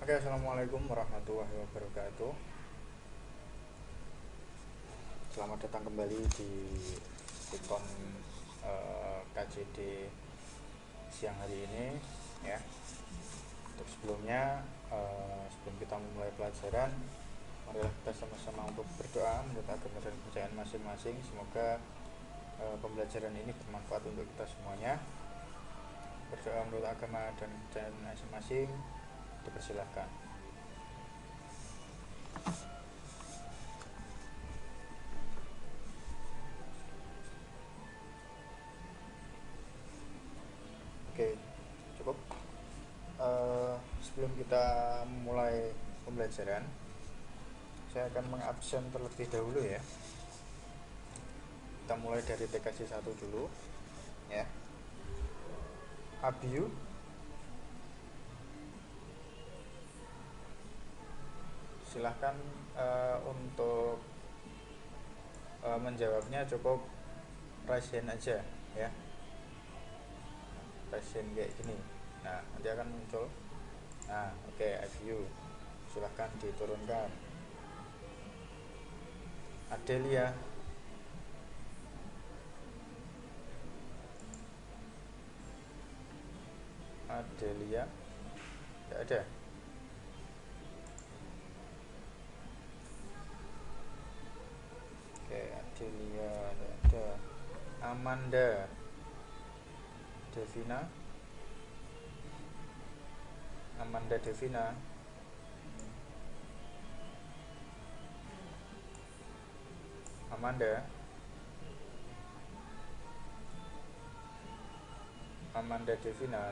Oke, assalamualaikum warahmatullahi wabarakatuh. Selamat datang kembali di Sikon KJD siang hari ini, ya. Untuk sebelumnya, sebelum kita memulai pelajaran, marilah kita sama-sama untuk berdoa menurut agama dan kepercayaan masing-masing. Semoga pembelajaran ini bermanfaat untuk kita semuanya. Berdoa menurut agama dan kepercayaan masing-masing. Dipersilahkan. Oke, cukup. Sebelum kita mulai pembelajaran, saya akan mengabsen terlebih dahulu, ya. Kita mulai dari TKJ 1 dulu, ya. Abiu, silahkan untuk menjawabnya cukup raise hand aja, ya. Raise hand kayak gini. Nah, nanti akan muncul. Nah, oke, Abiu, silahkan diturunkan. Adelia, tidak ada. Oke, Adelia tidak ada. Amanda Devina, Amanda Devina,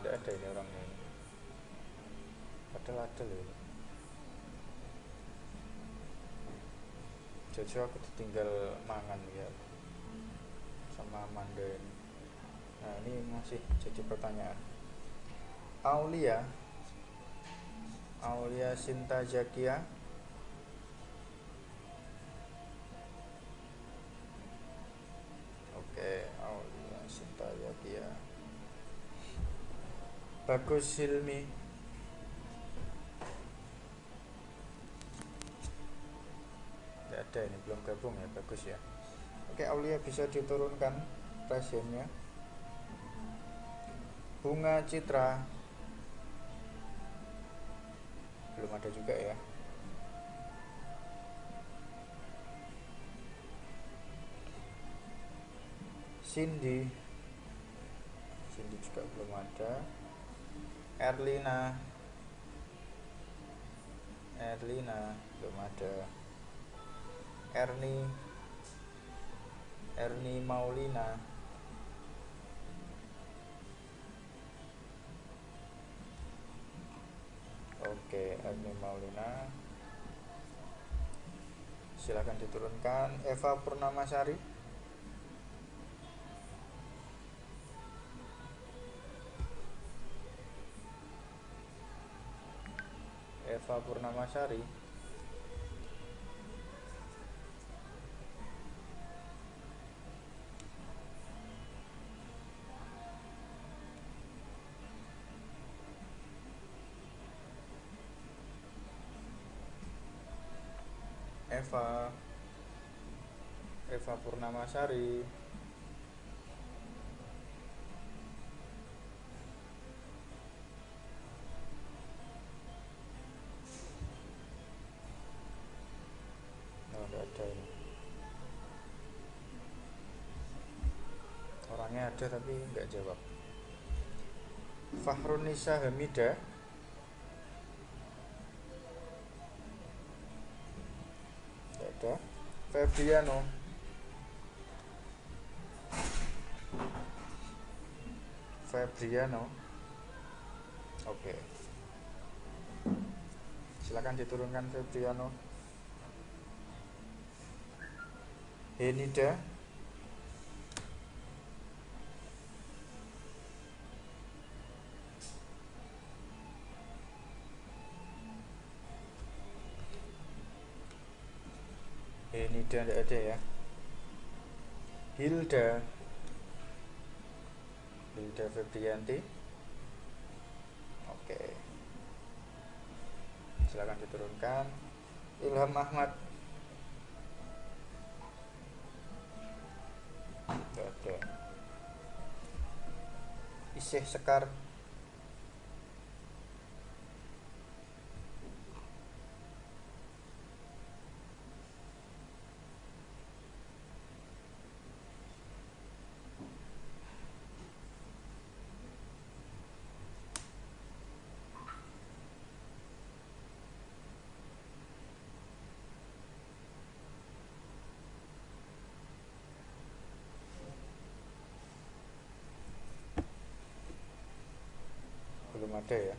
tidak ada ini orangnya ini. Padahal ada loh. Jojo aku ditinggal mangan ya sama Amanda ini. Nah, ini masih jadi pertanyaan. Aulia Sinta Zakia, oke, Aulia Sinta Zakia. Bagus Hilmi, tidak ada, ini belum gabung ya. Bagus ya. Oke, Aulia bisa diturunkan pasiennya. Bunga Citra, belum ada juga ya. Cindy juga belum ada. Erlina belum ada. Erni Maulina, oke, Erni Maulina, silakan diturunkan. Eva Purnamasari, Eva Purnamasari, ada ini. Orangnya ada tapi nggak jawab. Fahrunisa Hamida, nggak ada. Febriano, oke, silakan diturunkan Febriano. Henida, tidak ada ya. Hilda Febrianti, oke. silakan diturunkan. Ilham Ahmad, ada. Isih Sekar, belum ada ya.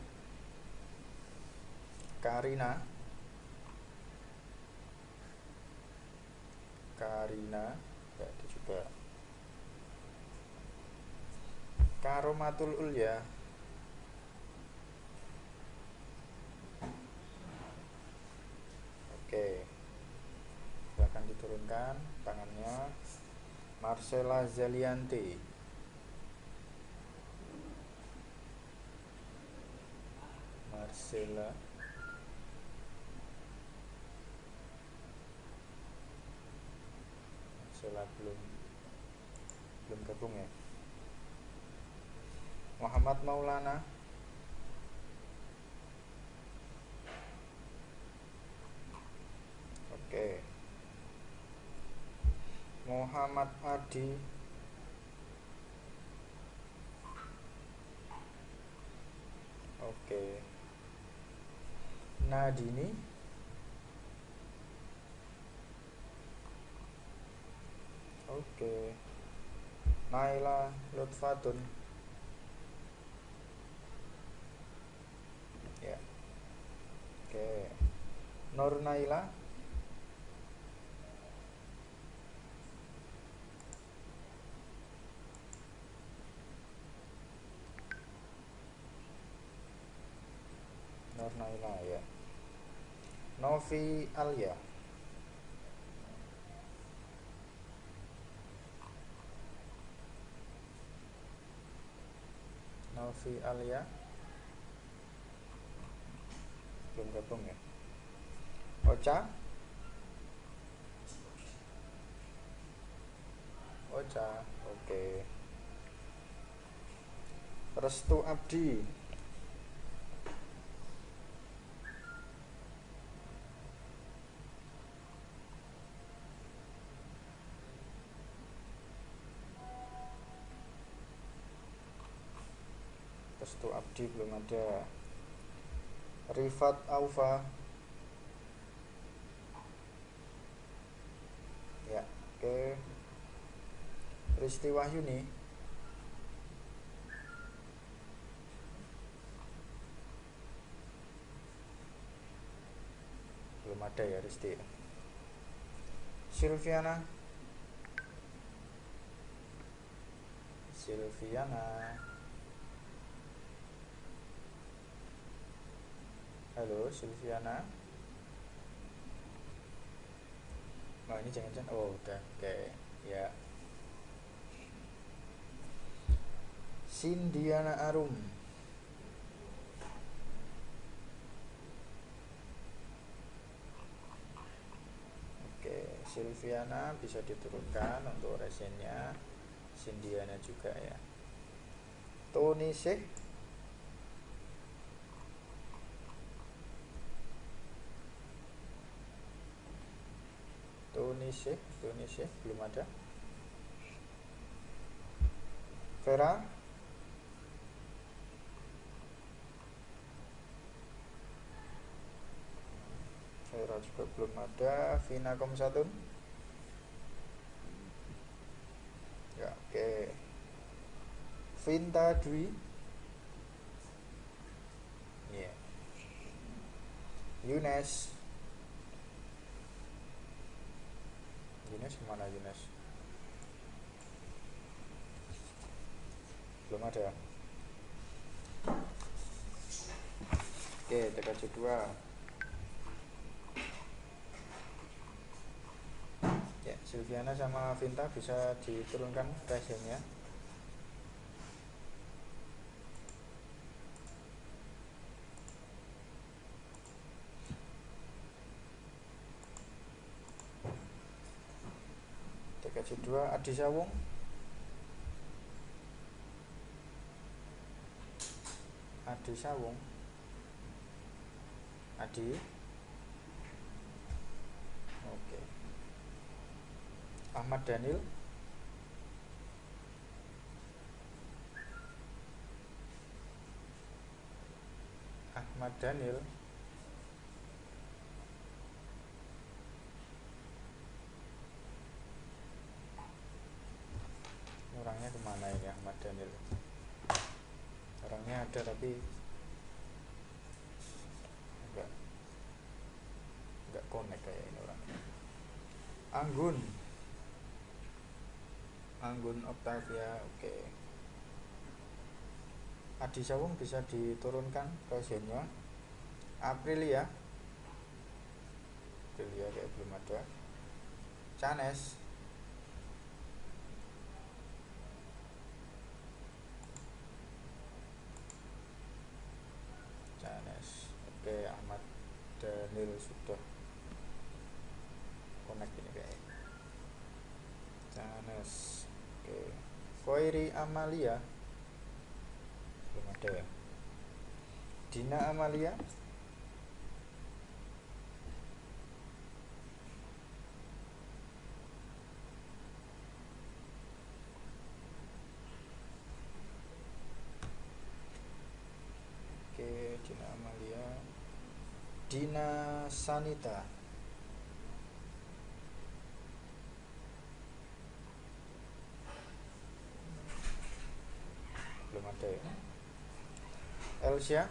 Karina, nggak ada juga. Karomatul Ulya, oke, silahkan diturunkan tangannya. Marcella Zalianti, Marcella belum gabung ya. Muhammad Maulana, oke. Muhammad Adi, oke. Nadini, oke. Naila Lutfatun, ya, oke. Nur Naila, ya. Novi Alia, belum gabung ya. Ocha, oke. Restu Abdi, belum ada. Rifat Aufa, ya, oke. Risti Wahyuni, belum ada ya Risti. Silviana, halo Silviana. Oh ini jangan-jangan, oh udah, oke ya. Sindiana Arum, oke. Silviana bisa diturunkan untuk resennya. Sindiana juga ya. Tony Sheikh, belum ada. Vera, juga belum ada. Vina Komsatun, ya, oke. Vinta Dwi, ya. Yunes kemana Yunes? Belum ada. Oke, TKJ 2. Ya, Silviana sama Vinta bisa diturunkan resennya. KJ2 Adi Sawung. Adi Sawung. Adi. Oke. Ahmad Daniel. Ahmad Daniel. Orangnya kemana ini Ahmad Daniel? Orangnya ada tapi enggak connect kayak ini orangnya. Anggun Octavia. Oke. Adi Sawung bisa diturunkan ke Zennya. Aprilia kayak belum ada. Canes. Oke, Ahmad Daniel sudah connect ini kayaknya. Canes. Oke. Koiri Amalia belum ada ya. Dina Amalia. Oke, Dina Amalia. Dina Sanita. Belum ada ya. Elsia.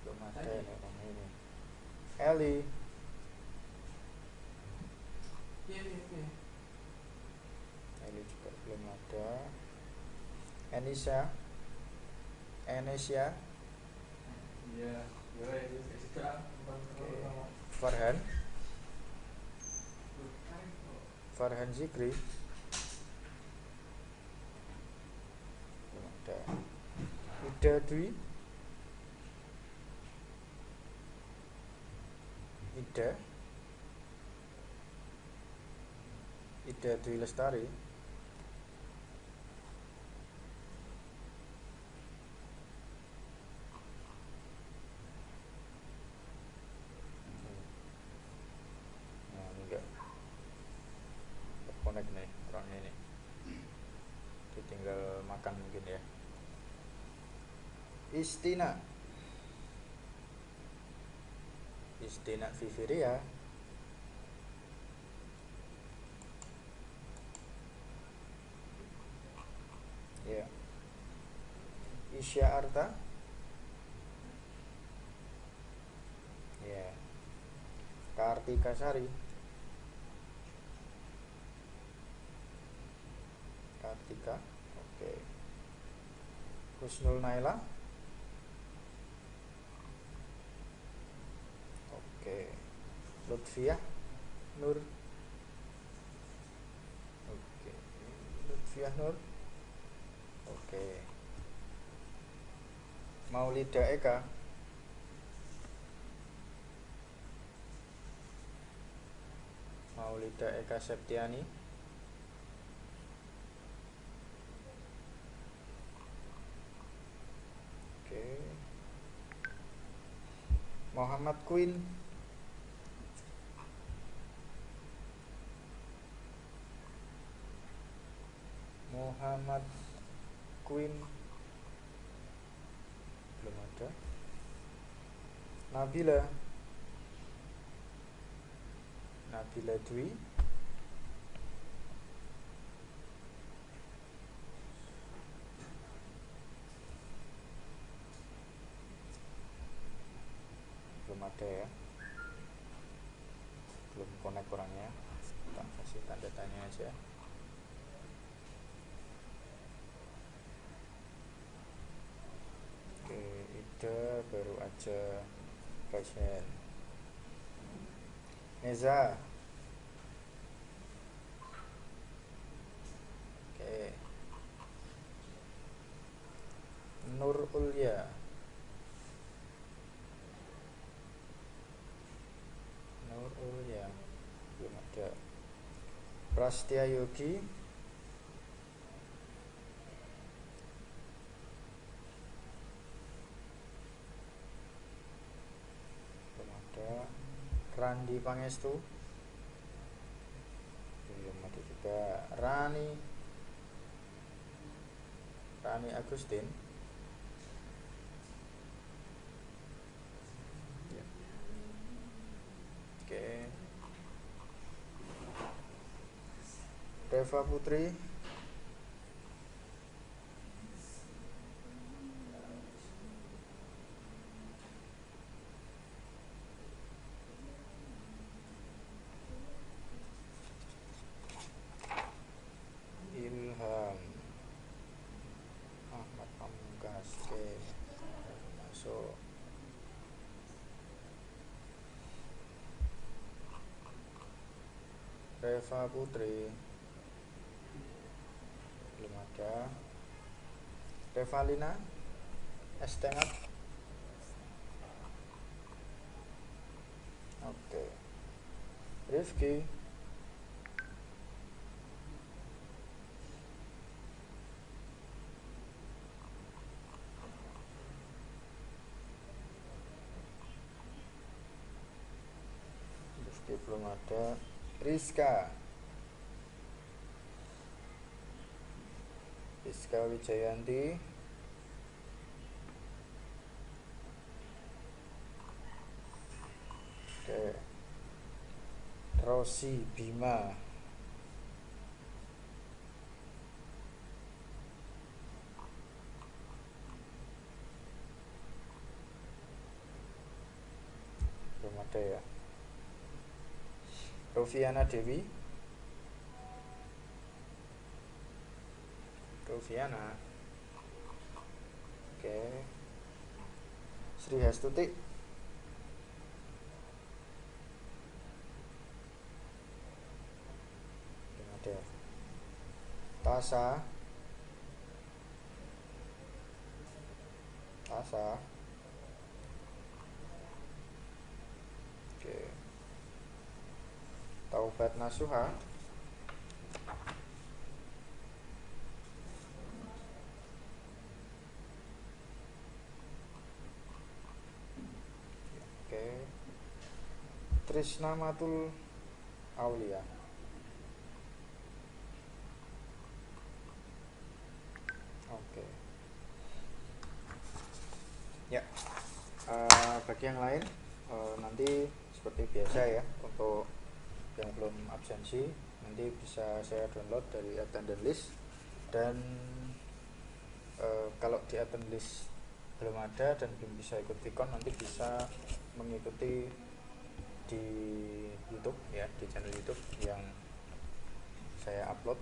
Belum ada ini. Eli. Eli juga belum ada. Enesia. Farhan Zikri belum ada. Ida Dwi Lestari. Nah, ini enggak connect nih orangnya ini. Tinggal makan mungkin ya. Istina Viviria. Ya. Isya Arta. Ya. Kartika Sari. Oke. Husnul Naila. Oke. Lutfiah Nur. Oke. Lutfiah Nur. Oke. Maulida Eka. Septiani. Oke. Muhammad Queen. Belum ada. Nabila Dwi. Belum ada ya. Belum connect orangnya. Kita kasih tanda tanya aja. Oke, Ida baru aja pasien. Neza. Oke. Nur Ulya. Prastya Yogi, belum ada. Randi Pangestu, belum ada juga. Rani Agustin, ya. Oke. Reva Putri, Ilham, Ahmad Pamungkas. Oke, masuk. Reva Putri, belum ada. Revalina Estemat. Oke. Rifki, belum ada. Rizka Wijayanti, oke. Rosi Bima, belum ada ya. Roviana Dewi, Roviana, oke. Sri Hastuti, belum ada. Tasa, oke. Taubat Nasuha, oke. Trisna Matul Aulia, oke. Ya, bagi yang lain nanti seperti biasa ya, untuk yang belum absensi nanti bisa saya download dari attendance list, dan kalau di attendance list belum ada dan belum bisa ikut Vicon, nanti bisa mengikuti di YouTube ya, di channel YouTube yang saya upload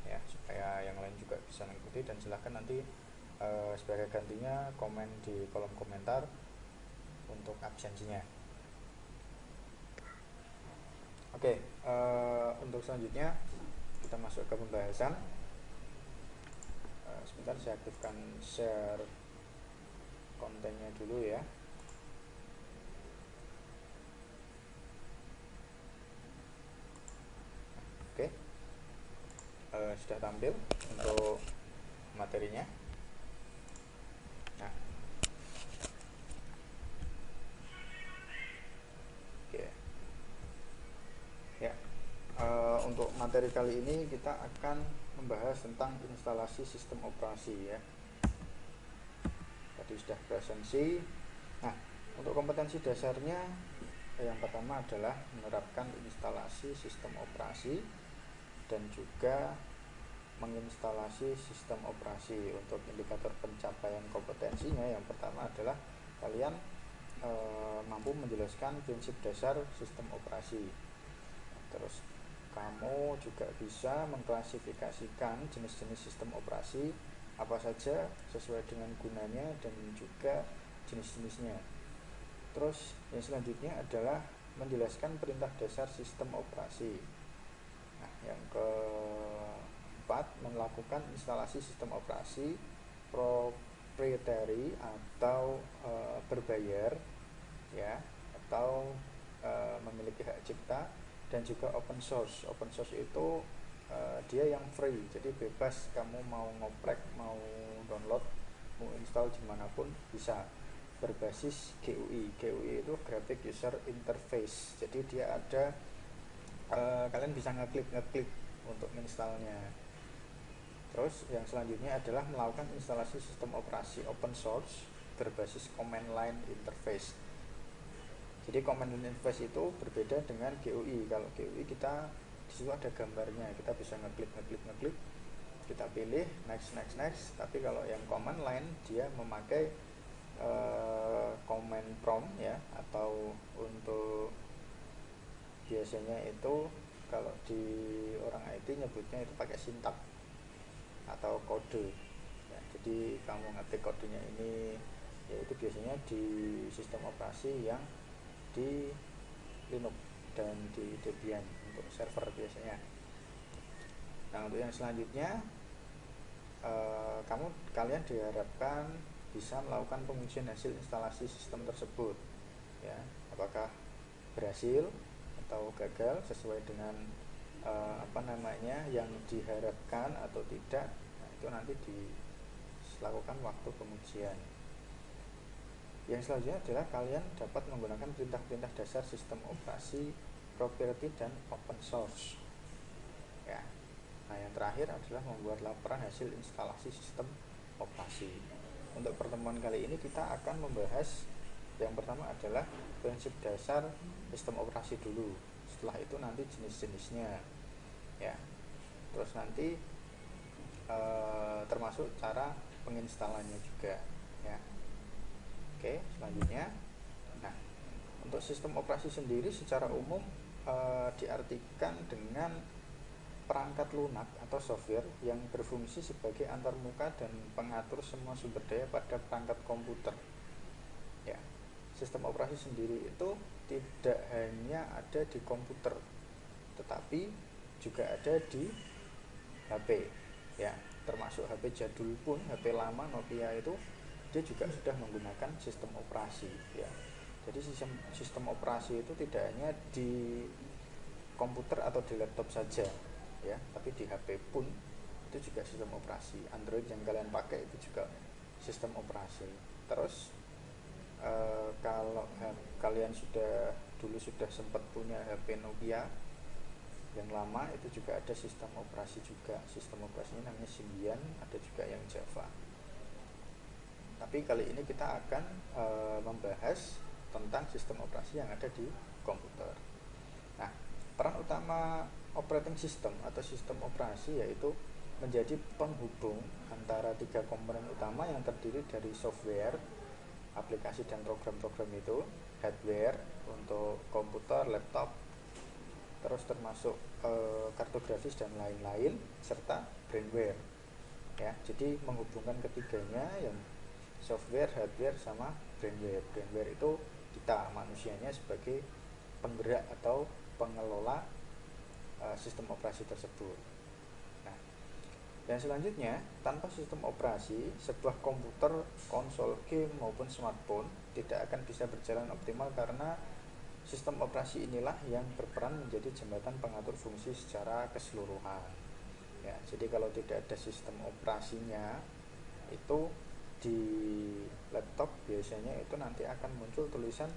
ya, supaya yang lain juga bisa mengikuti. Dan silahkan nanti sebagai gantinya komen di kolom komentar untuk absensinya. Oke, untuk selanjutnya kita masuk ke pembahasan. Sebentar, saya aktifkan share kontennya dulu ya. Oke, sudah tampil untuk materinya. Nah, oke ya, untuk materi kali ini kita akan membahas tentang instalasi sistem operasi ya. Tadi sudah presensi. Nah, untuk kompetensi dasarnya yang pertama adalah menerapkan instalasi sistem operasi dan juga menginstalasi sistem operasi. Untuk indikator pencapaian kompetensinya, yang pertama adalah kalian mampu menjelaskan prinsip dasar sistem operasi. Terus kamu juga bisa mengklasifikasikan jenis-jenis sistem operasi apa saja sesuai dengan gunanya dan juga jenis-jenisnya. Terus yang selanjutnya adalah menjelaskan perintah dasar sistem operasi. Nah, yang keempat, melakukan instalasi sistem operasi proprietary atau berbayar ya, atau memiliki hak cipta dan juga open source. Open source itu dia yang free, jadi bebas, kamu mau ngoprek, mau download, mau install dimanapun bisa, berbasis GUI. GUI itu Graphic User Interface, jadi dia ada kalian bisa ngeklik untuk installnya. Terus yang selanjutnya adalah melakukan instalasi sistem operasi open source berbasis command line interface. Jadi command line interface itu berbeda dengan GUI. Kalau GUI kita di situ ada gambarnya, kita bisa ngeklik, kita pilih next. Tapi kalau yang command line dia memakai command prompt ya, atau untuk biasanya itu kalau di orang IT nyebutnya itu pakai sintak atau kode ya, jadi kamu ngetik kodenya ini, yaitu biasanya di sistem operasi yang di Linux dan di Debian untuk server biasanya. Nah, untuk yang selanjutnya kalian diharapkan bisa melakukan pengujian hasil instalasi sistem tersebut ya, apakah berhasil atau gagal sesuai dengan yang diharapkan atau tidak. Nah, itu nanti dilakukan waktu pengujian. Yang selanjutnya adalah kalian dapat menggunakan perintah-perintah dasar sistem operasi, proprietary dan open source ya. Nah, yang terakhir adalah membuat laporan hasil instalasi sistem operasi. Untuk pertemuan kali ini kita akan membahas yang pertama adalah prinsip dasar sistem operasi dulu, setelah itu nanti jenis-jenisnya ya, terus nanti termasuk cara penginstalannya juga ya. Oke, selanjutnya, nah, untuk sistem operasi sendiri secara umum diartikan dengan perangkat lunak atau software yang berfungsi sebagai antarmuka dan pengatur semua sumber daya pada perangkat komputer ya. Sistem operasi sendiri itu tidak hanya ada di komputer, tetapi juga ada di HP ya, termasuk HP jadul pun, HP lama Nokia itu dia juga sudah menggunakan sistem operasi ya. Jadi sistem operasi itu tidak hanya di komputer atau di laptop saja ya, tapi di HP pun itu juga sistem operasi. Android yang kalian pakai itu juga sistem operasi. Terus kalau kalian dulu sudah sempat punya HP Nokia yang lama, itu juga ada sistem operasi juga. Sistem operasinya namanya Symbian, ada juga yang Java. Tapi kali ini kita akan membahas tentang sistem operasi yang ada di komputer. Nah, peran utama operating system atau sistem operasi yaitu menjadi penghubung antara tiga komponen utama yang terdiri dari software, aplikasi dan program-program itu, hardware untuk komputer, laptop, terus termasuk kartografis dan lain-lain, serta brainware ya. Jadi menghubungkan ketiganya, yang software, hardware sama brainware. Brainware itu kita manusianya sebagai penggerak atau pengelola sistem operasi tersebut. Nah, yang selanjutnya, tanpa sistem operasi, sebuah komputer, konsol, game maupun smartphone tidak akan bisa berjalan optimal karena sistem operasi inilah yang berperan menjadi jembatan pengatur fungsi secara keseluruhan. Ya, jadi kalau tidak ada sistem operasinya, itu di laptop biasanya itu nanti akan muncul tulisan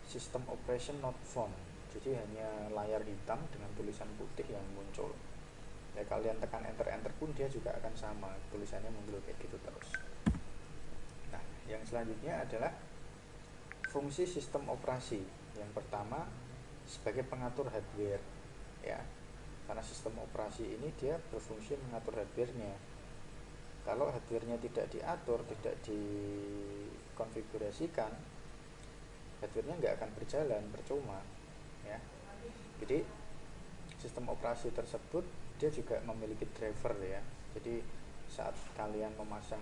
System Operation Not Found. Jadi hanya layar hitam dengan tulisan putih yang muncul. Ya, kalian tekan enter pun dia juga akan sama, tulisannya muncul kayak gitu terus. Nah, yang selanjutnya adalah fungsi sistem operasi. Yang pertama sebagai pengatur hardware ya, karena sistem operasi ini dia berfungsi mengatur hardware-nya. Kalau hardware-nya tidak diatur, tidak dikonfigurasikan, hardware-nya nggak akan berjalan, percuma ya. Jadi sistem operasi tersebut dia juga memiliki driver ya. Jadi saat kalian memasang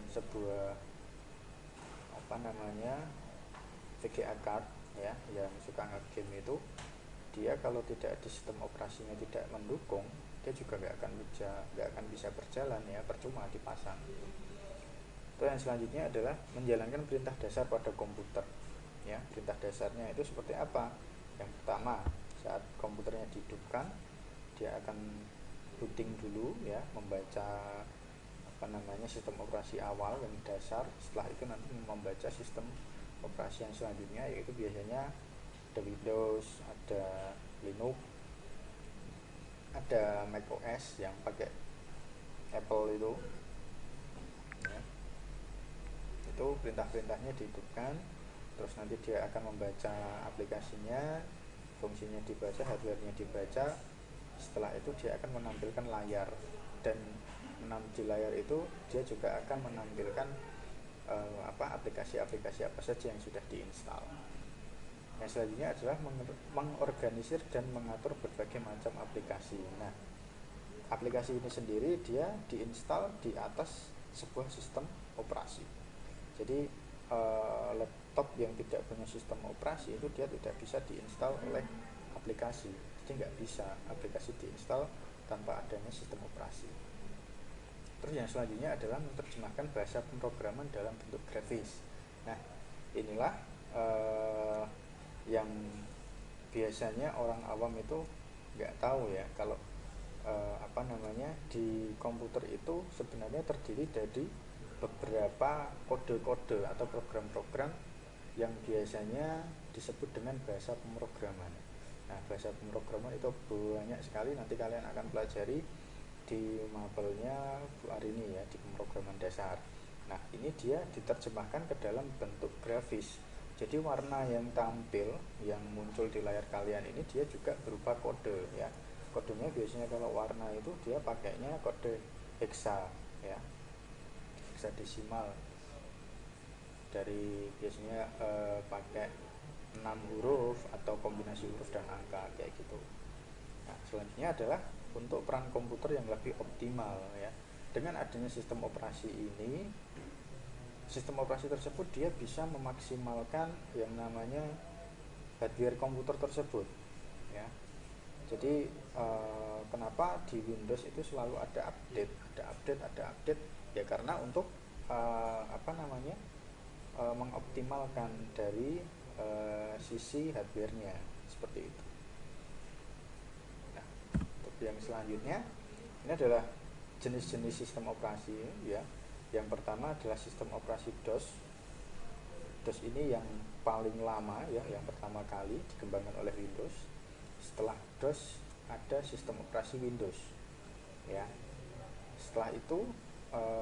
sebuah VGA card ya, yang suka nge-game itu, dia kalau tidak di sistem operasinya tidak mendukung, dia juga nggak akan bisa berjalan ya, percuma dipasang. Terus yang selanjutnya adalah menjalankan perintah dasar pada komputer ya. Perintah dasarnya itu seperti apa? Yang pertama, saat komputernya dihidupkan, dia akan booting dulu ya, membaca sistem operasi awal yang dasar. Setelah itu nanti membaca sistem operasi yang selanjutnya, yaitu biasanya ada Windows, ada Linux, ada macOS yang pakai Apple itu ya. Itu perintah-perintahnya dihidupkan, terus nanti dia akan membaca aplikasinya, fungsinya dibaca, hardware-nya dibaca. Setelah itu dia akan menampilkan layar, dan di layar itu dia juga akan menampilkan aplikasi-aplikasi apa saja yang sudah diinstal. Yang selanjutnya adalah mengorganisir dan mengatur berbagai macam aplikasi. Nah, aplikasi ini sendiri dia diinstal di atas sebuah sistem operasi. Jadi laptop yang tidak punya sistem operasi itu dia tidak bisa diinstal oleh aplikasi. Jadi nggak bisa aplikasi diinstal tanpa adanya sistem operasi. Terus yang selanjutnya adalah menerjemahkan bahasa pemrograman dalam bentuk grafis. Nah, inilah yang biasanya orang awam itu nggak tahu ya, kalau di komputer itu sebenarnya terdiri dari beberapa kode-kode atau program-program yang biasanya disebut dengan bahasa pemrograman. Nah, bahasa pemrograman itu banyak sekali, nanti kalian akan pelajari di mapelnya Bu Arini ya, di pemrograman dasar. Nah, ini dia diterjemahkan ke dalam bentuk grafis. Jadi warna yang tampil, yang muncul di layar kalian ini dia juga berupa kode ya. Kodenya biasanya kalau warna itu dia pakainya kode hexa ya, hexadesimal, dari biasanya pakai 6 huruf atau kombinasi huruf dan angka kayak gitu. Nah, selanjutnya adalah untuk peran komputer yang lebih optimal ya. Dengan adanya sistem operasi ini, sistem operasi tersebut dia bisa memaksimalkan yang namanya hardware komputer tersebut ya. Jadi kenapa di Windows itu selalu ada update ya, karena untuk mengoptimalkan dari sisi hardware-nya seperti itu. Nah, untuk yang selanjutnya ini adalah jenis-jenis sistem operasi ya. Yang pertama adalah sistem operasi DOS. DOS ini yang paling lama ya, yang pertama kali dikembangkan oleh Windows. Setelah DOS ada sistem operasi Windows ya. Setelah itu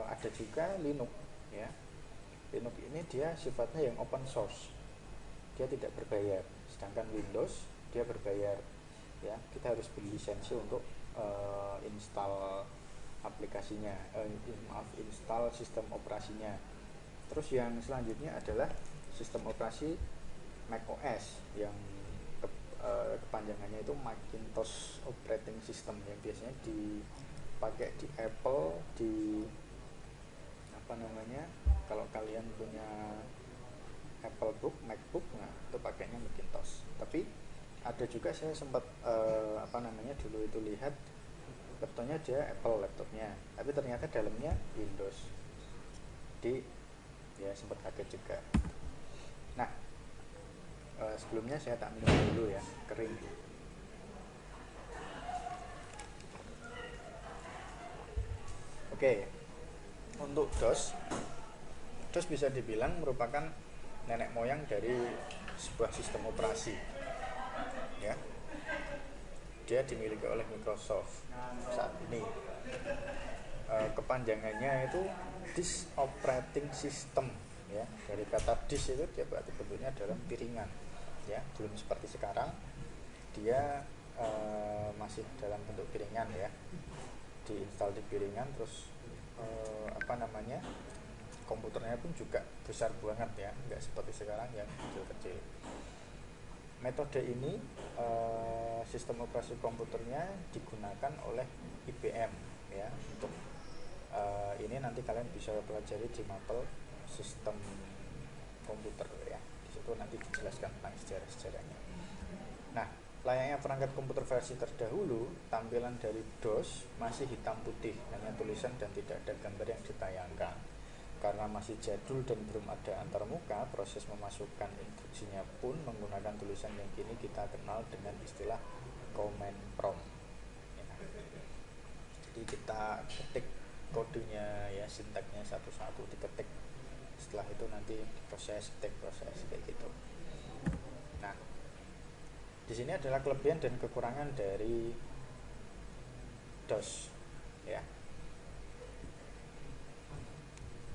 ada juga Linux ya. Linux ini dia sifatnya yang open source, dia tidak berbayar. Sedangkan Windows dia berbayar ya, kita harus beli lisensi untuk install aplikasinya, install sistem operasinya. Terus yang selanjutnya adalah sistem operasi macOS yang kepanjangannya itu Macintosh Operating System, yang biasanya dipakai di Apple, di kalau kalian punya Apple Book, MacBook, nah itu pakainya Macintosh. Tapi ada juga saya sempat dulu itu lihat laptopnya dia Apple laptopnya, tapi ternyata dalamnya Windows. Jadi ya sempat kaget juga. Nah, sebelumnya saya tak minum dulu ya, kering. Oke, untuk DOS bisa dibilang merupakan nenek moyang dari sebuah sistem operasi ya. Dia dimiliki oleh Microsoft saat ini. Kepanjangannya itu Disk Operating System ya. Dari kata disk itu dia berarti bentuknya dalam piringan ya, belum seperti sekarang dia masih dalam bentuk piringan ya, diinstal di piringan. Terus komputernya pun juga besar banget ya, nggak seperti sekarang yang kecil-kecil. Metode ini sistem operasi komputernya digunakan oleh IBM ya. Untuk ini nanti kalian bisa pelajari di mapel sistem komputer ya. Di situ nanti dijelaskan tentang sejarah-sejarahnya. Nah, layaknya perangkat komputer versi terdahulu, tampilan dari DOS masih hitam putih, hanya tulisan dan tidak ada gambar yang ditayangkan. karena masih jadul dan belum ada antarmuka, proses memasukkan instruksinya pun menggunakan tulisan yang kini kita kenal dengan istilah command prompt. Ya. Jadi kita ketik kodenya ya, sintaknya satu-satu diketik. Setelah itu nanti proses kayak gitu. Nah, di sini adalah kelebihan dan kekurangan dari DOS ya.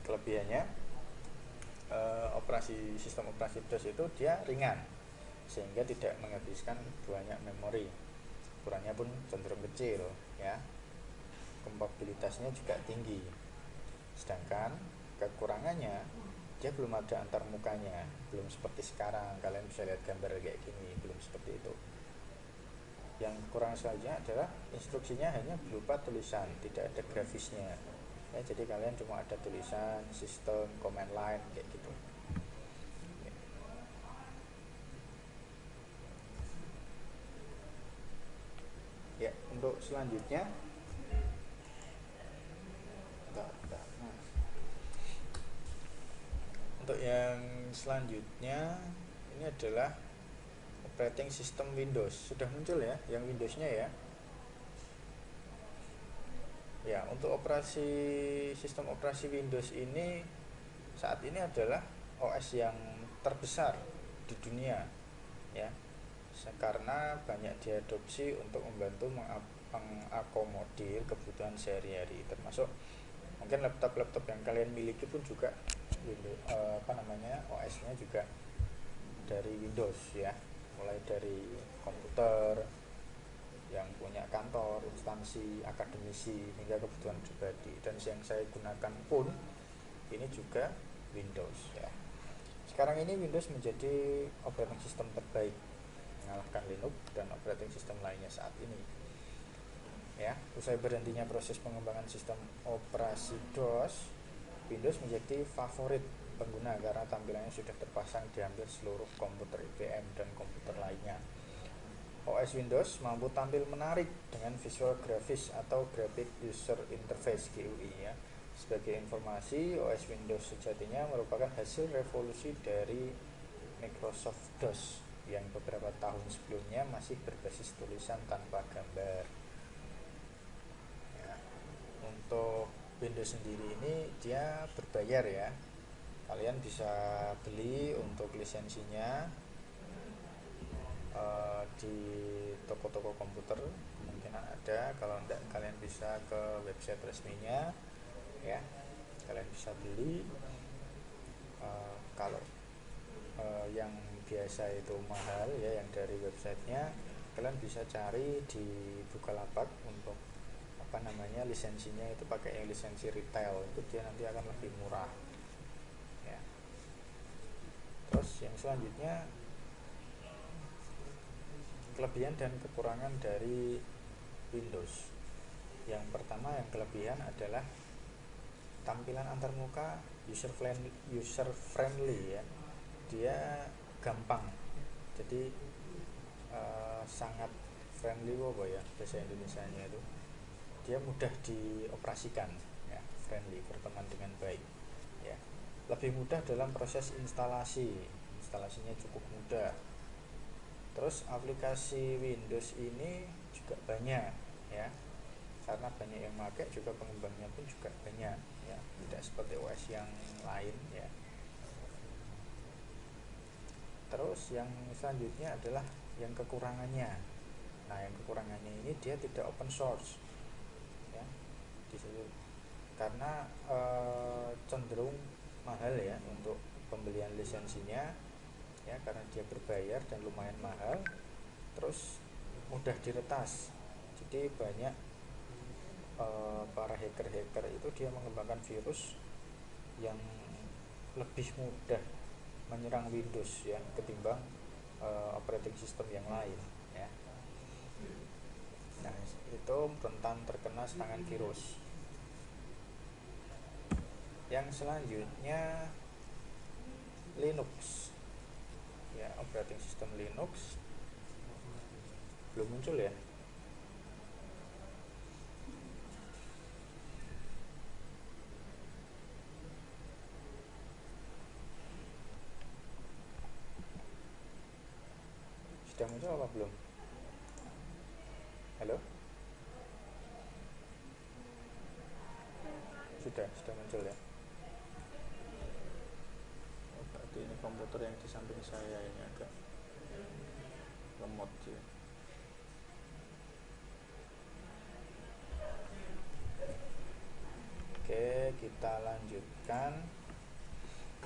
Kelebihannya sistem operasi DOS itu dia ringan sehingga tidak menghabiskan banyak memori. Ukurannya pun cenderung kecil ya. Kompatibilitasnya juga tinggi. Sedangkan kekurangannya dia belum ada antarmukanya, belum seperti sekarang kalian bisa lihat gambar kayak gini, belum seperti itu. Yang kurang saja adalah instruksinya hanya berupa tulisan, tidak ada grafisnya ya, jadi kalian cuma ada tulisan, sistem, command line kayak gitu ya. Untuk selanjutnya untuk yang selanjutnya ini adalah operating system Windows. Sudah muncul ya yang Windowsnya ya. Ya, untuk sistem operasi Windows ini saat ini adalah OS yang terbesar di dunia ya. Karena banyak diadopsi untuk membantu mengakomodir kebutuhan sehari-hari, termasuk mungkin laptop-laptop yang kalian miliki pun juga OS-nya juga dari Windows ya, mulai dari komputer yang punya kantor, instansi, akademisi, hingga kebutuhan pribadi. Dan yang saya gunakan pun ini juga Windows ya. Sekarang ini Windows menjadi operating system terbaik, mengalahkan Linux dan operating system lainnya saat ini ya. Usai berhentinya proses pengembangan sistem operasi DOS, Windows menjadi favorit pengguna karena tampilannya sudah terpasang di hampir seluruh komputer IBM dan komputer lainnya. OS Windows mampu tampil menarik dengan visual grafis atau Graphic User Interface GUI ya. Sebagai informasi, OS Windows sejatinya merupakan hasil revolusi dari Microsoft DOS yang beberapa tahun sebelumnya masih berbasis tulisan tanpa gambar ya. Untuk Windows sendiri ini dia berbayar ya, kalian bisa beli untuk lisensinya di toko-toko komputer kemungkinan ada. Kalau tidak, kalian bisa ke website resminya ya, kalian bisa beli. Kalau yang biasa itu mahal ya, yang dari websitenya kalian bisa cari di Bukalapak untuk lisensinya itu pakai yang lisensi retail, itu dia nanti akan lebih murah ya. Terus yang selanjutnya kelebihan dan kekurangan dari Windows. Yang pertama, yang kelebihan adalah tampilan antarmuka user friendly ya. Dia gampang, jadi sangat friendly ya bahasa Indonesianya itu. Dia mudah dioperasikan ya, friendly, berteman dengan baik ya. Lebih mudah dalam proses instalasinya cukup mudah. Terus aplikasi Windows ini juga banyak ya, karena banyak yang pakai, juga pengembangnya pun juga banyak ya, tidak seperti OS yang lain ya. Terus yang selanjutnya adalah yang kekurangannya. Nah, yang kekurangannya ini dia tidak open source ya, karena cenderung mahal ya untuk pembelian lisensinya ya, karena dia berbayar dan lumayan mahal. Terus mudah diretas, jadi banyak para hacker itu dia mengembangkan virus yang lebih mudah menyerang Windows ya ketimbang operating system yang lain ya. Nah, itu rentan terkena serangan virus. Yang selanjutnya Linux ya, operating system Linux belum muncul ya. Sudah muncul apa belum? Halo? Sudah muncul ya. Oh, berarti ini komputer yang di samping saya ini agak lemot ya. Oke, kita lanjutkan.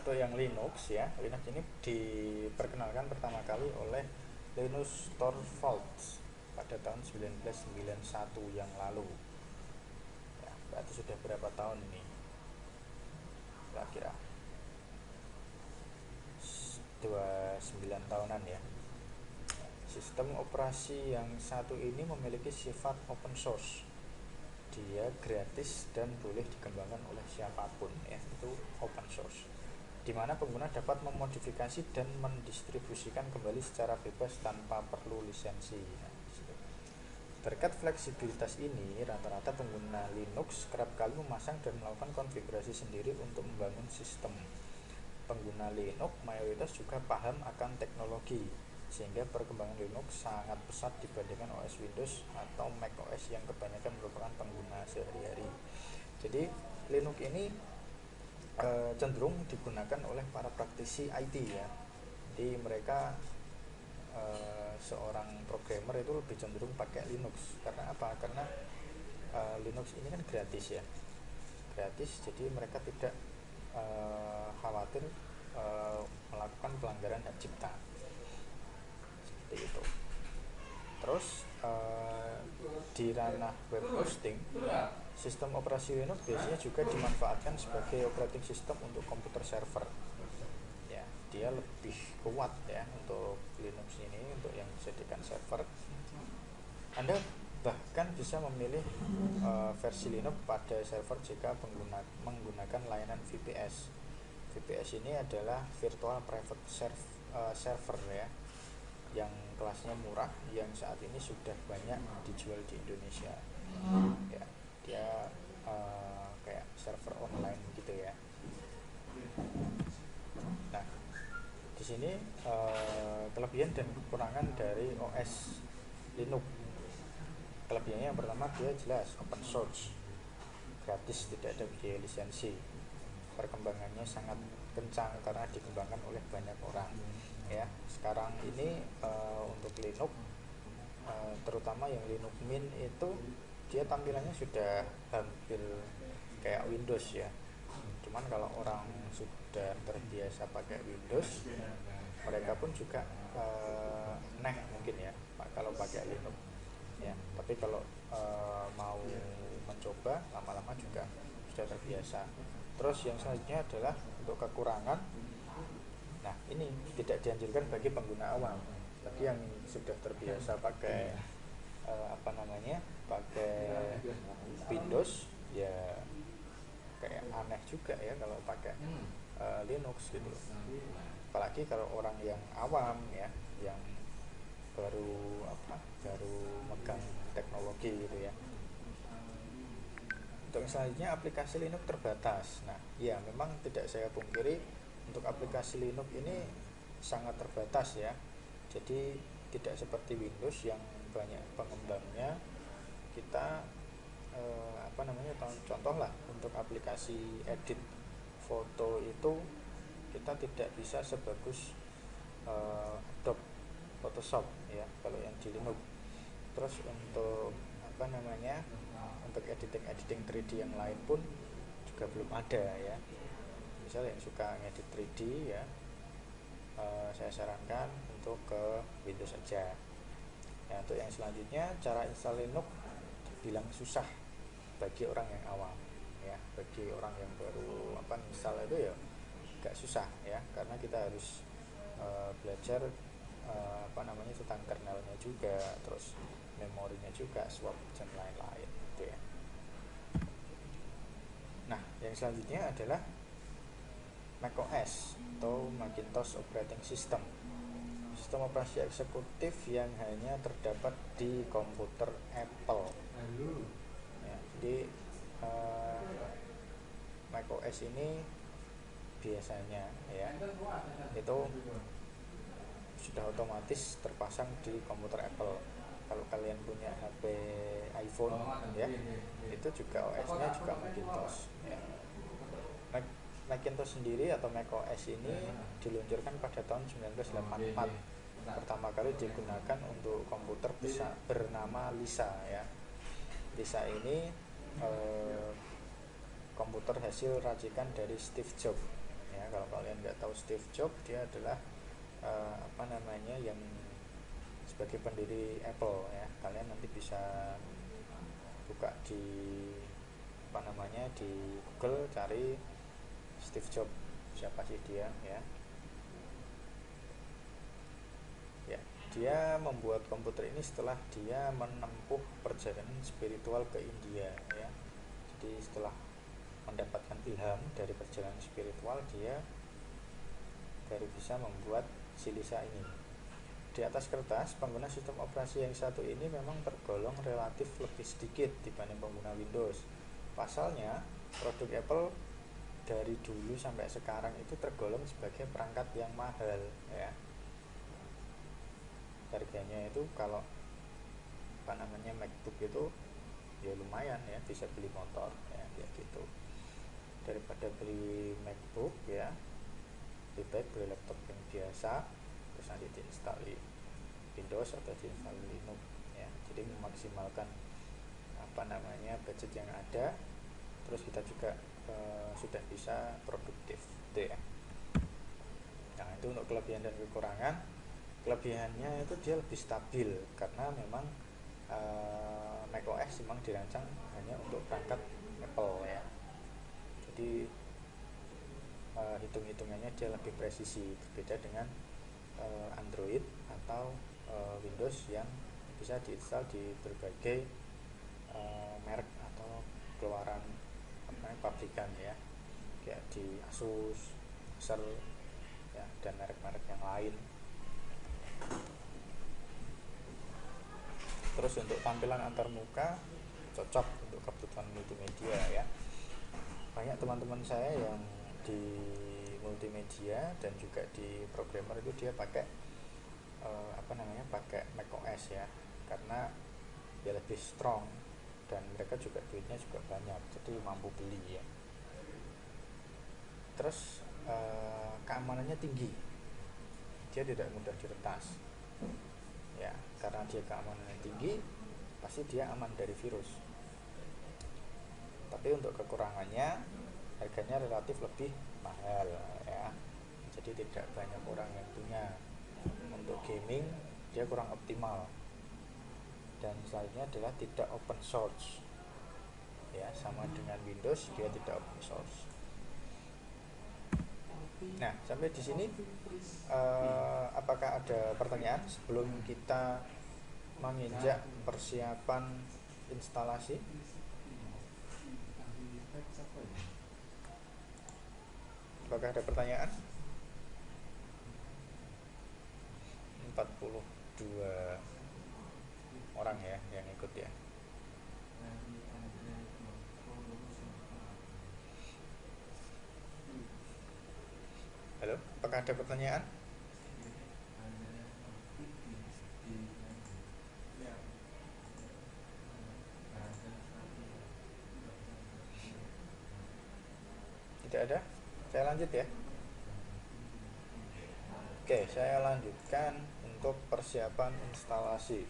Untuk yang Linux ya, Linux ini diperkenalkan pertama kali oleh Linus Torvalds pada tahun 1991 yang lalu. Ya, berarti sudah berapa tahun ini? Kira-kira 29 tahunan ya. Sistem operasi yang satu ini memiliki sifat open source. Dia gratis dan boleh dikembangkan oleh siapapun ya, itu open source, di mana pengguna dapat memodifikasi dan mendistribusikan kembali secara bebas tanpa perlu lisensi. Nah, berkat fleksibilitas ini, rata-rata pengguna Linux kerap kali memasang dan melakukan konfigurasi sendiri untuk membangun sistem. Pengguna Linux mayoritas juga paham akan teknologi, sehingga perkembangan Linux sangat pesat dibandingkan OS Windows atau Mac OS yang kebanyakan merupakan pengguna sehari-hari. Jadi Linux ini cenderung digunakan oleh para praktisi IT ya. Jadi mereka seorang programmer itu lebih cenderung pakai Linux. Karena apa? Karena Linux ini kan gratis ya, gratis. Jadi mereka tidak khawatir melakukan pelanggaran hak cipta. Itu. Terus di ranah web hosting, sistem operasi Linux biasanya juga dimanfaatkan sebagai operating system untuk komputer server. Ya, dia lebih kuat ya untuk Linux ini, untuk yang dijadikan server. Anda bahkan bisa memilih versi Linux pada server jika menggunakan layanan VPS. VPS ini adalah Virtual Private Server ya, yang kelasnya murah, yang saat ini sudah banyak dijual di Indonesia. Ya, dia kayak server online gitu ya. Nah, di sini kelebihan dan kekurangan dari OS Linux. Kelebihannya yang pertama, dia jelas open source, gratis, tidak ada biaya lisensi. Perkembangannya sangat kencang karena dikembangkan oleh banyak orang. Ya, sekarang ini untuk Linux terutama yang Linux Mint itu dia tampilannya sudah hampir kayak Windows ya. Cuman kalau orang sudah terbiasa pakai Windows, mereka pun juga aneh mungkin ya kalau pakai Linux ya. Tapi kalau mau mencoba, lama-lama juga sudah terbiasa. Terus yang selanjutnya adalah untuk kekurangan. Nah, ini tidak dianjurkan bagi pengguna awam. Bagi yang sudah terbiasa pakai pakai Windows, ya kayak aneh juga ya kalau pakai Linux gitu. Apalagi kalau orang yang awam ya, yang baru megang teknologi gitu ya. Untuk selanjutnya, aplikasi Linux terbatas. Nah, ya memang tidak saya pungkiri, untuk aplikasi Linux ini sangat terbatas ya. Jadi tidak seperti Windows yang banyak pengembangnya. Kita contoh lah, untuk aplikasi edit foto itu kita tidak bisa sebagus Adobe Photoshop ya kalau yang di Linux. Terus untuk untuk editing 3D yang lain pun juga belum ada ya. Misalnya yang suka ngedit 3D ya, saya sarankan untuk ke Windows saja. Ya, untuk yang selanjutnya, cara install Linux bilang susah bagi orang yang awam ya. Bagi orang yang baru install itu ya agak susah ya, karena kita harus belajar tentang kernelnya juga, terus memorinya juga, swap dan lain-lain gitu ya. Nah, yang selanjutnya adalah macOS atau Macintosh Operating System, sistem operasi eksekutif yang hanya terdapat di komputer Apple ya. Jadi macOS ini biasanya ya itu sudah otomatis terpasang di komputer Apple. Kalau kalian punya HP iPhone ya, itu juga OS-nya juga Macintosh ya. Macintosh sendiri atau macOS ini diluncurkan pada tahun 1984. Pertama kali digunakan untuk komputer bisa bernama Lisa ya. Lisa ini komputer hasil racikan dari Steve Jobs ya. Kalau kalian nggak tahu Steve Jobs, dia adalah yang sebagai pendiri Apple ya. Kalian nanti bisa buka di di Google, cari Steve Jobs, siapa sih dia ya. Dia membuat komputer ini setelah dia menempuh perjalanan spiritual ke India ya. Jadi setelah mendapatkan ilham dari perjalanan spiritual, dia baru bisa membuat si Lisa ini. Di atas kertas, pengguna sistem operasi yang satu ini memang tergolong relatif lebih sedikit dibanding pengguna Windows. Pasalnya, produk Apple dari dulu sampai sekarang itu tergolong sebagai perangkat yang mahal ya. Harganya itu kalau MacBook itu ya lumayan ya, bisa beli motor ya, kayak gitu. Daripada beli MacBook ya, lebih baik beli laptop yang biasa, terus nanti diinstal Windows atau diinstal Linux ya. Jadi memaksimalkan budget yang ada, terus kita juga sudah bisa produktif gitu ya. Nah, itu untuk kelebihan dan kekurangan. Kelebihannya itu dia lebih stabil karena memang macOS memang dirancang hanya untuk perangkat Apple ya. Jadi hitung-hitungannya dia lebih presisi, berbeda dengan Android atau Windows yang bisa diinstal di berbagai merek atau keluaran pabrikan ya, kayak di Asus, Acer ya, dan merek-merek yang lain. Terus untuk tampilan antarmuka cocok untuk kebutuhan multimedia ya. Banyak teman-teman saya yang di multimedia dan juga di programmer itu dia pakai pakai macOS ya, karena dia lebih strong dan mereka juga duitnya juga banyak, jadi mampu beli ya. Terus keamanannya tinggi, dia tidak mudah diretas ya. Karena dia keamanannya tinggi, pasti dia aman dari virus. Tapi untuk kekurangannya, harganya relatif lebih mahal ya, jadi tidak banyak orang yang punya. Untuk gaming dia kurang optimal, dan selanjutnya adalah tidak open source ya, sama dengan Windows, dia tidak open source. Nah, sampai di sini apakah ada pertanyaan sebelum kita menginjak persiapan instalasi? Apakah ada pertanyaan? 42 orang ya yang ikut ya. Halo, apakah ada pertanyaan? Tidak ada? Saya lanjut ya. Oke, saya lanjutkan untuk persiapan instalasi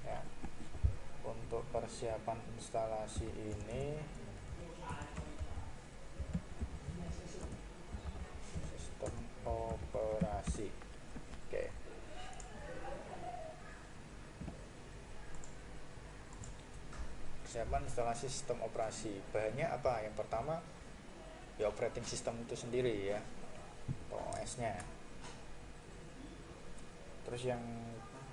ya. Untuk persiapan instalasi ini, sistem operasi. Oke. Persiapan instalasi sistem operasi, bahannya apa? Yang pertama ya operating system itu sendiri ya, OS-nya. Terus yang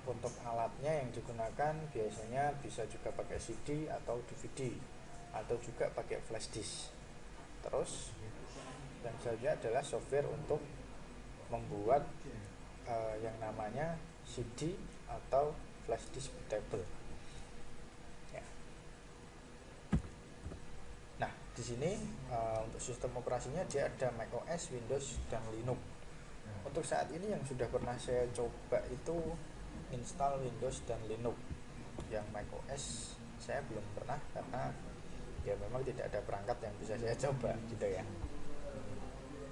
untuk alatnya yang digunakan biasanya bisa juga pakai CD atau DVD, atau juga pakai flash disk. Terus yang selanjutnya adalah software untuk membuat yang namanya CD atau flash disk bootable ya. Nah, di sini untuk sistem operasinya dia ada macOS, Windows, dan Linux. Untuk saat ini yang sudah pernah saya coba itu install Windows dan Linux. Yang macOS saya belum pernah karena ya memang tidak ada perangkat yang bisa saya coba gitu ya.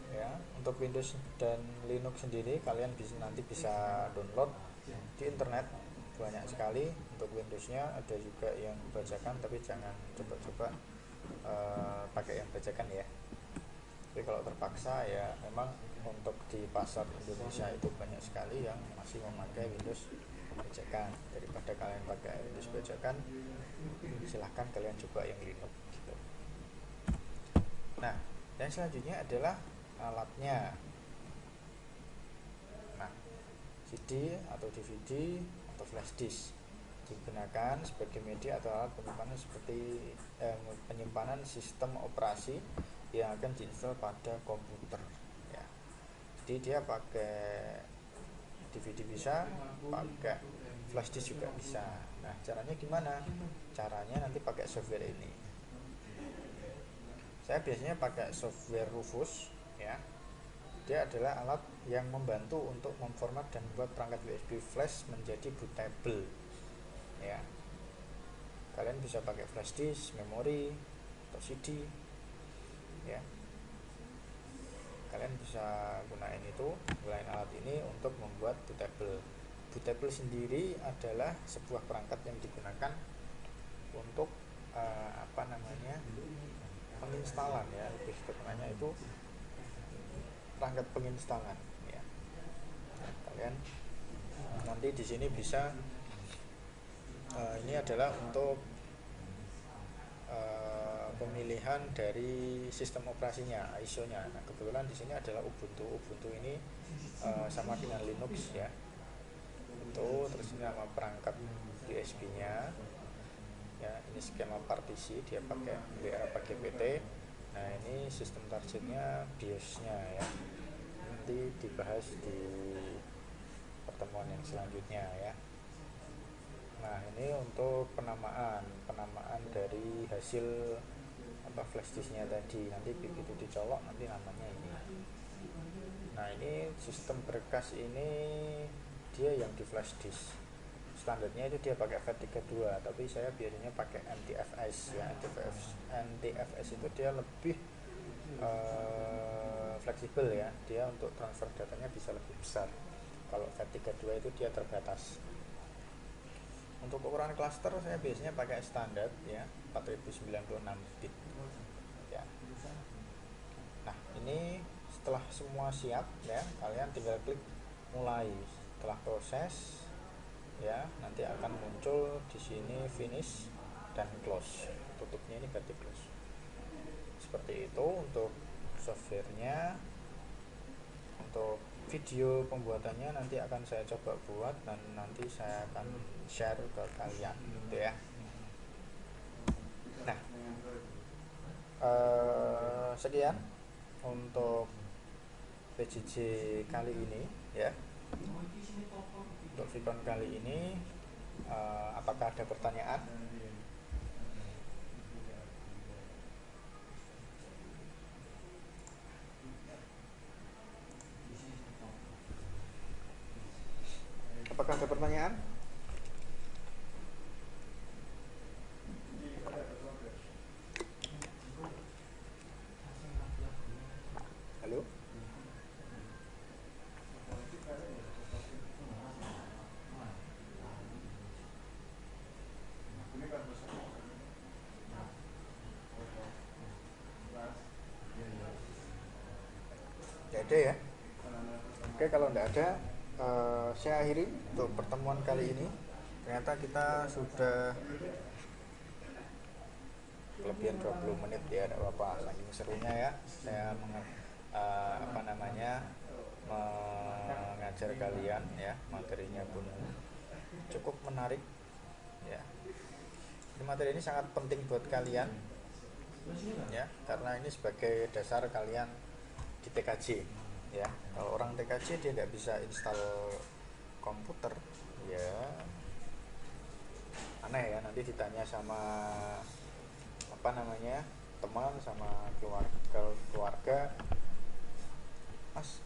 Ya, untuk Windows dan Linux sendiri kalian nanti bisa download di internet banyak sekali. Untuk Windowsnya ada juga yang bajakan, tapi jangan coba-coba pakai yang bajakan ya. Tapi kalau terpaksa ya memang untuk di pasar Indonesia itu banyak sekali yang masih memakai Windows bajakan. Daripada kalian pakai Windows bajakan, silahkan kalian coba yang Linux gitu. Nah, dan selanjutnya adalah alatnya. Nah, CD atau DVD atau flash disk digunakan sebagai media atau alat penyimpanan sistem operasi yang akan diinstal pada komputer ya. Jadi dia pakai DVD bisa, pakai flash disk juga bisa. Nah, caranya gimana? Caranya nanti pakai software ini. Saya biasanya pakai software Rufus ya. Dia adalah alat yang membantu untuk memformat dan membuat perangkat USB flash menjadi bootable ya. Kalian bisa pakai flash disk, memori, atau CD ya. Kalian bisa gunain alat ini untuk membuat bootable. Bootable sendiri adalah sebuah perangkat yang digunakan untuk penginstalan ya, lebih tepatnya itu perangkat penginstalan ya. Nah, kalian nanti di sini bisa ini adalah untuk pemilihan dari sistem operasinya, ISO-nya. Nah, kebetulan di sini adalah Ubuntu. Ubuntu ini sama dengan Linux ya. Itu terus ini nama perangkat USB-nya. Ya, ini skema partisi, dia pakai GPT. Nah, ini sistem targetnya BIOS-nya ya. Nanti dibahas di pertemuan yang selanjutnya ya. Nah, ini untuk penamaan dari hasil flash disknya tadi. Nanti begitu dicolok nanti namanya ini. Nah, ini sistem berkas ini dia yang di flash disk. Standarnya itu dia pakai FAT32, tapi saya biasanya pakai NTFS ya. NTFS itu dia lebih fleksibel ya. Dia untuk transfer datanya bisa lebih besar. Kalau FAT32 itu dia terbatas. Untuk ukuran cluster saya biasanya pakai standar ya, 4096 bit ya. Nah, ini setelah semua siap ya, kalian tinggal klik mulai. Setelah proses ya, nanti akan muncul di sini finish dan close. Tutupnya ini berarti close. Seperti itu untuk softwarenya. Untuk video pembuatannya nanti akan saya coba buat dan nanti saya akan share ke kalian gitu ya. Nah, sekian untuk PJJ kali ini ya. Untuk Vicon kali ini apakah ada pertanyaan? Apakah ada pertanyaan? Halo? Tidak ada ya? Oke, kalau tidak ada saya akhiri untuk pertemuan kali ini. Ternyata kita sudah kelebihan 20 menit ya, tidak apa-apa. Saking serunya ya saya mengajar kalian ya, materinya pun cukup menarik ya. Ini materi ini sangat penting buat kalian ya, karena ini sebagai dasar kalian di TKJ ya. Kalau orang TKJ dia tidak bisa install komputer ya, aneh ya. Nanti ditanya sama teman sama keluarga, Mas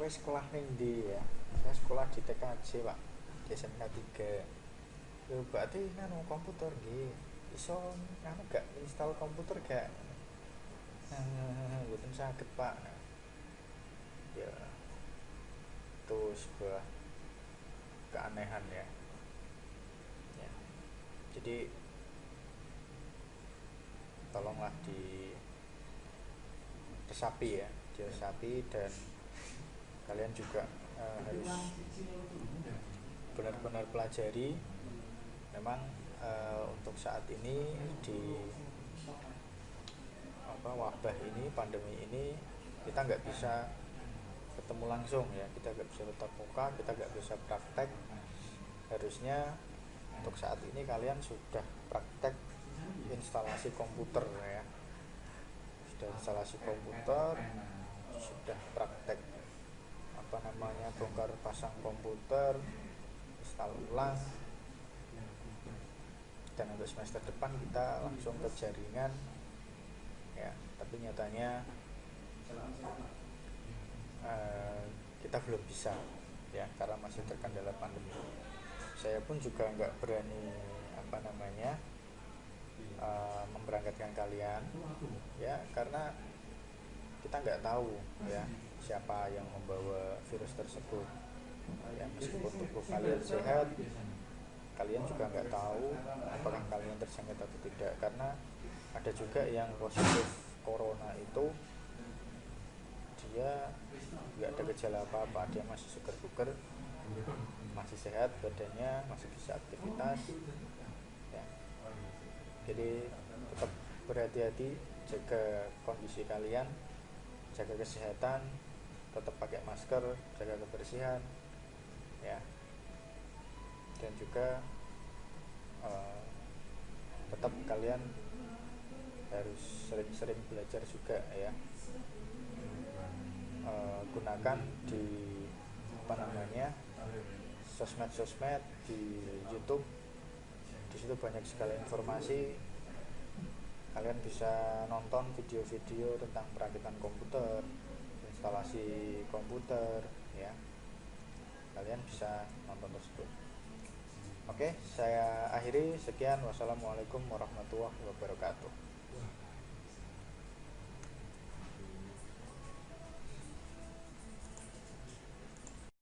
kowe sekolah ning ndi ya? Saya sekolah di TKJ Pak, di SMK 3. Yo berarti nganu komputer nggih. Iso nganu gak install komputer gak? Mboten saged Pak. Ya, itu sebuah keanehan ya. Ya. Jadi tolonglah diresapi ya, diresapi, dan kalian juga harus benar-benar pelajari. Memang untuk saat ini di wabah ini, pandemi ini, kita nggak bisa ketemu langsung ya, kita nggak bisa tatap muka, kita nggak bisa praktek. Harusnya untuk saat ini kalian sudah praktek instalasi komputer ya, sudah instalasi komputer, sudah praktek bongkar pasang komputer, install ulang, dan untuk semester depan kita langsung ke jaringan ya. Tapi nyatanya kita belum bisa ya, karena masih terkendala pandemi. Saya pun juga nggak berani memberangkatkan kalian ya, karena kita nggak tahu ya siapa yang membawa virus tersebut ya. Meskipun tubuh kalian sehat, kalian juga nggak tahu apakah kalian terjangkit atau tidak, karena ada juga yang positif corona itu dia nggak ada gejala apa-apa, dia masih seger-buger, masih sehat badannya, masih bisa aktivitas ya. Jadi tetap berhati-hati, jaga kondisi kalian, jaga kesehatan, tetap pakai masker, jaga kebersihan ya, dan juga tetap kalian harus sering-sering belajar juga ya. Gunakan di sosmed-sosmed, di YouTube, di situ banyak sekali informasi. Kalian bisa nonton video-video tentang perakitan komputer, instalasi komputer ya, kalian bisa nonton tersebut. Oke, saya akhiri, sekian, wassalamualaikum warahmatullahi wabarakatuh.